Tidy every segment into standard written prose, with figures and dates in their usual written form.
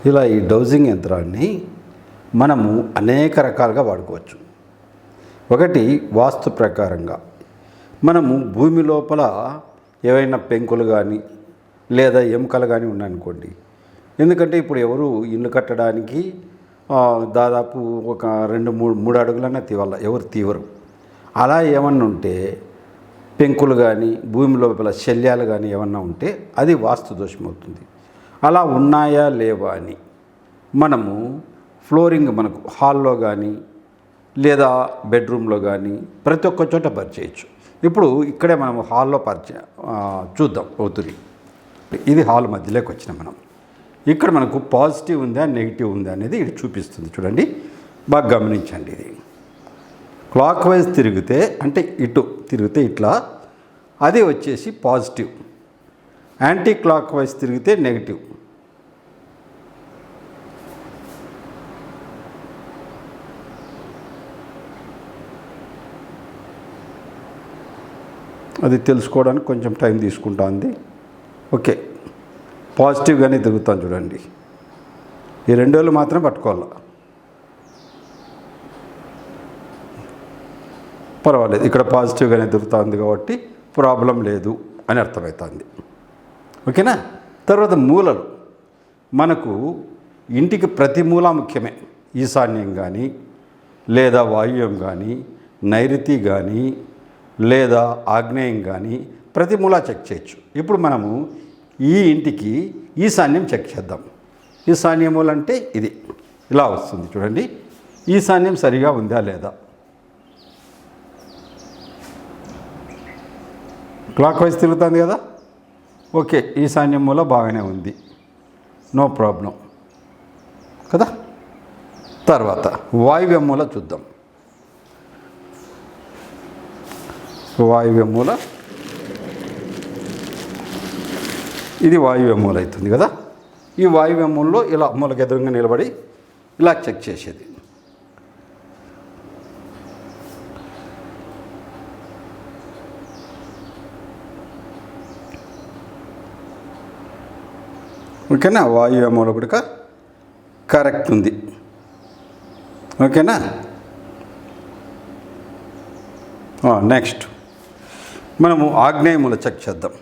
ఇలా ఈ డౌజింగ్ యంత్రాన్ని మనము అనేక రకాలుగా వాడుకోవచ్చు. ఒకటి, వాస్తు ప్రకారంగా మనము భూమి లోపల ఏవైనా పెంకులు కానీ లేదా ఎముకలు కానీ ఉన్నాయనుకోండి. ఎందుకంటే ఇప్పుడు ఎవరు ఇల్లు కట్టడానికి దాదాపు ఒక 2-3 అడుగులన్నా తీవాల, ఎవరు తీవరు. అలా ఏమన్నా ఉంటే పెంకులు కానీ భూమి లోపల శల్యాలు కానీ ఏమన్నా ఉంటే అది వాస్తు దోషం అవుతుంది. అలా ఉన్నాయా లేవా అని మనము ఫ్లోరింగ్ మనకు హాల్లో కానీ లేదా బెడ్రూమ్లో కానీ ప్రతి ఒక్క చోట పరిచేయచ్చు. ఇప్పుడు ఇక్కడే మనం హాల్లో చూద్దాం అవుతుంది. ఇది హాల్ మధ్యలోకి వచ్చిన మనం ఇక్కడ మనకు పాజిటివ్ ఉందా నెగిటివ్ ఉందా అనేది ఇది చూపిస్తుంది. చూడండి, బాగా గమనించండి. ఇది క్లాక్ వైజ్ తిరిగితే అంటే ఇటు తిరిగితే ఇట్లా అది వచ్చేసి పాజిటివ్, యాంటీ క్లాక్ వైజ్ తిరిగితే నెగిటివ్. అది తెలుసుకోవడానికి కొంచెం టైం తీసుకుంటుంది. ఓకే, పాజిటివ్గానే తిరుగుతాను చూడండి. ఈ 2 వేలు మాత్రం పట్టుకోవాలి, పర్వాలేదు. ఇక్కడ పాజిటివ్గానే తిరుగుతుంది కాబట్టి ప్రాబ్లం లేదు అని అర్థమవుతుంది. ఓకేనా. తర్వాత మూలలు, మనకు ఇంటికి ప్రతి మూల ముఖ్యమే. ఈశాన్యం కానీ లేదా వాయువ్యం కానీ నైరుతి కానీ లేదా ఆగ్నేయం కానీ ప్రతి మూల చెక్ చేయొచ్చు. ఇప్పుడు మనము ఈ ఇంటికి ఈశాన్యం చెక్ చేద్దాం. ఈశాన్య మూల అంటే ఇది ఇలా వస్తుంది చూడండి. ఈశాన్యం సరిగా ఉందా లేదా? క్లాక్ వైజ్ తిరుగుతుంది కదా. ఓకే, ఈశాన్యం మూల బాగానే ఉంది, నో ప్రాబ్లం కదా. తర్వాత వాయువ్య మూల చూద్దాం. వాయువ్య మూల, ఇది వాయువ్య మూల అవుతుంది కదా. ఈ వాయువ్య మూలలో ఇలా మూలకి ఎదురుగా నిలబడి ఇలా చెక్ చేసేది. ఓకేనా. వాయువ్య మూల కూడా కరెక్ట్ ఉంది. ఓకేనా. నెక్స్ట్ మనము ఆగ్నేయ మూల చెక్ చేద్దాం.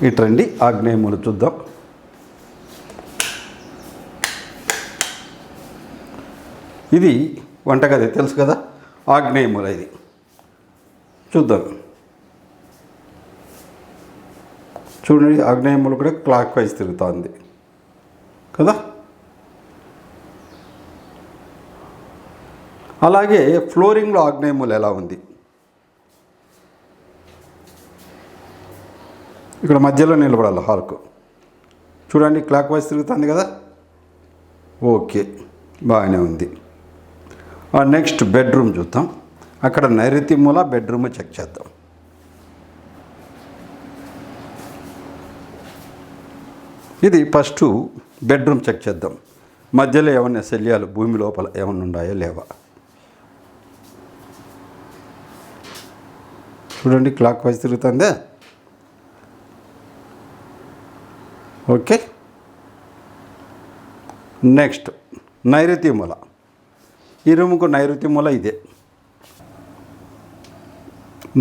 ఇటు రండి, ఆగ్నేయ మూల చూద్దాం. ఇది వంటగది తెలుసు కదా, ఆగ్నేయ మూల. ఇది చూద్దాం. చూడండి, ఆగ్నేయ మూల కూడా క్లాక్ వైజ్ తిరుగుతుంది కదా. అలాగే ఫ్లోరింగ్లో ఆగ్నేయ మూల ఎలా ఉంది? ఇక్కడ మధ్యలో నిలబడాలి హాల్కు. చూడండి, క్లాక్ వైజ్ తిరుగుతుంది కదా. ఓకే, బాగానే ఉంది. నెక్స్ట్ బెడ్రూమ్ చూద్దాం. అక్కడ నైరుతి మూల బెడ్రూమ్ చెక్ చేద్దాం. ఇది ఫస్ట్ బెడ్రూమ్ చెక్ చేద్దాం. మధ్యలో ఏమన్నా శల్యాలు భూమి లోపల ఏమన్నా ఉన్నాయా లేవా? చూడండి, క్లాక్ వైజ్ తిరుగుతుందే. ఓకే. నెక్స్ట్ నైరుతి మూల. ఈ రూముకు నైరుతి మూల ఇదే.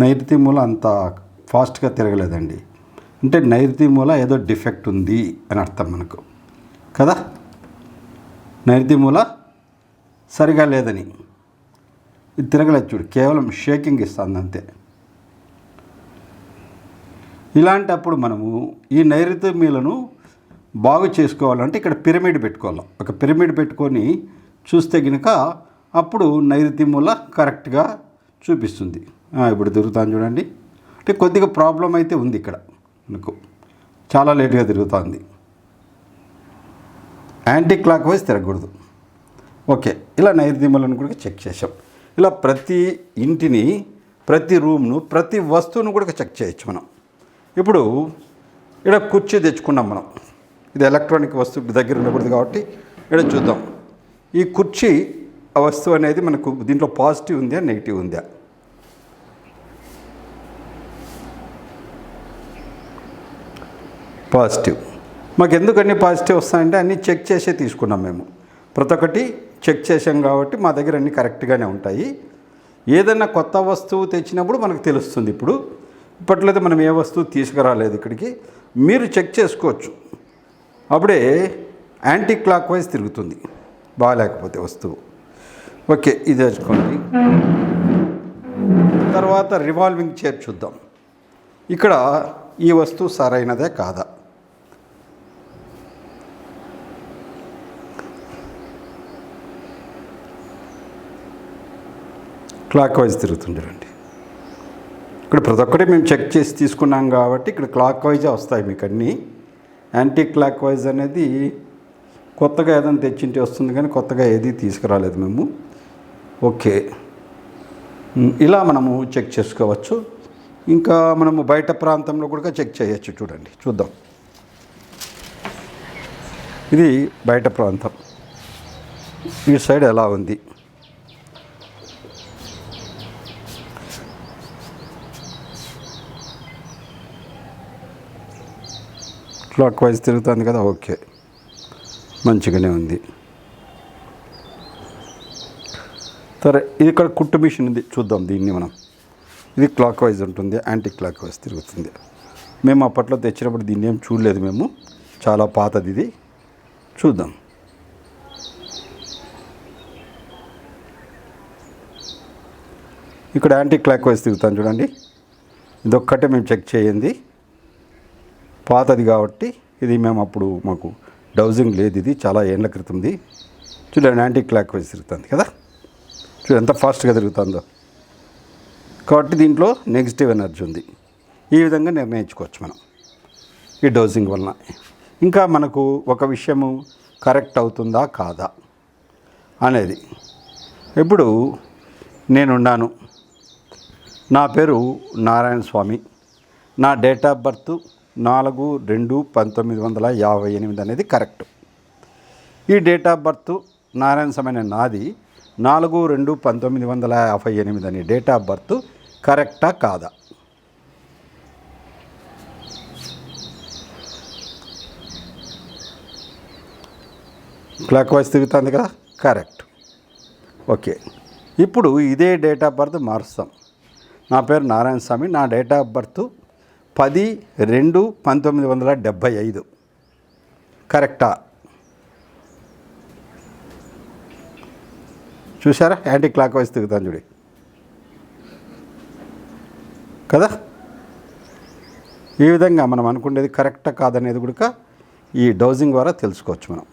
నైరుతి మూల అంత ఫాస్ట్గా తిరగలేదండి. అంటే నైరుతి మూల ఏదో డిఫెక్ట్ ఉంది అని అర్థం మనకు కదా. నైరుతి మూల సరిగా లేదని ఇది తిరగలేదు చూడు, కేవలం షేకింగ్ ఇస్తుంది అంతే. ఇలాంటప్పుడు మనము ఈ నైరుతి మూలను బాగు చేసుకోవాలంటే ఇక్కడ పిరమిడ్ పెట్టుకోవాలి. ఒక పిరమిడ్ పెట్టుకొని చూస్తే కనుక అప్పుడు నైరుతి మూల కరెక్ట్గా చూపిస్తుంది. ఇప్పుడు తిరుగుతాను చూడండి. అంటే కొద్దిగా ప్రాబ్లం అయితే ఉంది ఇక్కడ మనకు, చాలా లేట్గా తిరుగుతుంది. యాంటీ క్లాక్ వైజ్ తిరగకూడదు. ఓకే, ఇలా నైరుతి మూలను కూడా చెక్ చేసాం. ఇలా ప్రతి ఇంటిని, ప్రతి రూమ్ను, ప్రతి వస్తువును కూడా చెక్ చేయొచ్చు మనం. ఇప్పుడు ఇక్కడ కుర్చీ తెచ్చుకున్నాం మనం. ఇది ఎలక్ట్రానిక్ వస్తువు దగ్గర ఉండకూడదు కాబట్టి ఇక్కడ చూద్దాం. ఈ కుర్చీ ఆ వస్తువు అనేది మనకు దీంట్లో పాజిటివ్ ఉందా నెగిటివ్ ఉందా? పాజిటివ్. మాకు ఎందుకు అన్ని పాజిటివ్ వస్తాయంటే అన్నీ చెక్ చేసే తీసుకున్నాం మేము. ప్రతి ఒక్కటి చెక్ చేసాం కాబట్టి మా దగ్గర అన్నీ కరెక్ట్గానే ఉంటాయి. ఏదైనా కొత్త వస్తువు తెచ్చినప్పుడు మనకు తెలుస్తుంది. ఇప్పట్లయితే మనం ఏ వస్తువు తీసుకురాలేదు ఇక్కడికి, మీరు చెక్ చేసుకోవచ్చు. అప్పుడే యాంటీ క్లాక్ వైజ్ తిరుగుతుంది బాగాలేకపోతే వస్తువు. ఓకే, ఇది తెచ్చుకోండి. తర్వాత రివాల్వింగ్ చైర్ చూద్దాం. ఇక్కడ ఈ వస్తువు సరైనదే కాదా? క్లాక్ వైజ్ తిరుగుతుండరండి. ఇక్కడ ప్రతి ఒక్కటి మేము చెక్ చేసి తీసుకున్నాం కాబట్టి ఇక్కడ క్లాక్ వైజే వస్తాయి మీకు అన్నీ. యాంటీ క్లాక్ వైజ్ అనేది కొత్తగా ఏదైనా తెచ్చింటే వస్తుంది, కానీ కొత్తగా ఏది తీసుకురాలేదు మేము. ఓకే, ఇలా మనము చెక్ చేసుకోవచ్చు. ఇంకా మనము బయట ప్రాంతంలో కూడా చెక్ చేయొచ్చు. చూద్దాం. ఇది బయట ప్రాంతం, ఈ సైడ్ ఎలా ఉంది. క్లాక్ వైజ్ తిరుగుతుంది కదా. ఓకే, మంచిగానే ఉంది. సరే, ఇది ఇక్కడ కుట్టు మిషన్ ఉంది, చూద్దాం దీన్ని మనం. ఇది క్లాక్ వైజ్ ఉంటుంది, యాంటీ క్లాక్ వైజ్ తిరుగుతుంది. మేము అప్పట్లో తెచ్చినప్పుడు దీన్ని ఏం చూడలేదు మేము, చాలా పాతది ఇది. చూద్దాం. ఇక్కడ యాంటీ క్లాక్ వైజ్ తిరుగుతాను చూడండి. ఇదొక్కటే మేము చెక్ చేయండి, పాతది కాబట్టి. ఇది మేము అప్పుడు మాకు డౌజింగ్ లేదు, ఇది చాలా ఏళ్ళ క్రితంది. చూడండి, యాంటీ క్లాక్ వైజ్ తిరుగుతుంది కదా. చూడండి ఎంత ఫాస్ట్గా తిరుగుతుందో. కాబట్టి దీంట్లో నెగిటివ్ ఎనర్జీ ఉంది. ఈ విధంగా నిర్ణయించుకోవచ్చు మనం ఈ డౌజింగ్ వలన. ఇంకా మనకు ఒక విషయము కరెక్ట్ అవుతుందా కాదా అనేది. ఇప్పుడు నేనున్నాను, నా పేరు నారాయణ స్వామి, నా డేట్ ఆఫ్ బర్త్ 4/2/1958 అనేది కరెక్ట్. ఈ డేట్ ఆఫ్ బర్త్ నారాయణ స్వామి నాది 4/2/1958 అని డేట్ ఆఫ్ బర్త్ కరెక్టా కాదా? క్లాక్ వైజ్ తిరుగుతుంది కదా, కరెక్ట్. ఓకే, ఇప్పుడు ఇదే డేట్ ఆఫ్ బర్త్ మారుస్తాం. నా పేరు నారాయణ స్వామి, నా డేట్ ఆఫ్ బర్త్ 10/2/1975 కరెక్టా? చూసారా, యాంటీ క్లాక్ వైజ్ తిరుగుతాను చూడి కదా. ఈ విధంగా మనం అనుకునేది కరెక్టా కాదనేది కూడా ఈ డౌజింగ్ ద్వారా తెలుసుకోవచ్చు మనం.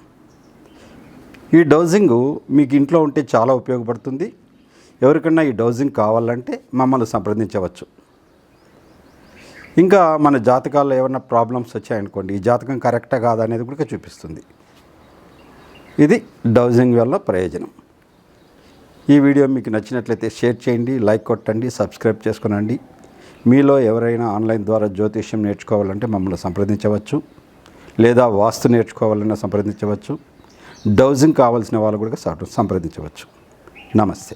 ఈ డౌజింగ్ మీకు ఇంట్లో ఉంటే చాలా ఉపయోగపడుతుంది. ఎవరికన్నా ఈ డౌజింగ్ కావాలంటే మమ్మల్ని సంప్రదించవచ్చు. ఇంకా మన జాతకాల్లో ఏమైనా ప్రాబ్లమ్స్ వచ్చాయనుకోండి, ఈ జాతకం కరెక్టా కాదా అనేది కూడా చూపిస్తుంది. ఇది డౌజింగ్ వల్ల ప్రయోజనం. ఈ వీడియో మీకు నచ్చినట్లయితే షేర్ చేయండి, లైక్ కొట్టండి, సబ్స్క్రైబ్ చేసుకోనండి. మీలో ఎవరైనా ఆన్లైన్ ద్వారా జ్యోతిష్యం నేర్చుకోవాలంటే మమ్మల్ని సంప్రదించవచ్చు, లేదా వాస్తు నేర్చుకోవాలన్నా సంప్రదించవచ్చు. డౌజింగ్ కావాల్సిన వాళ్ళు కూడా సంప్రదించవచ్చు. నమస్తే.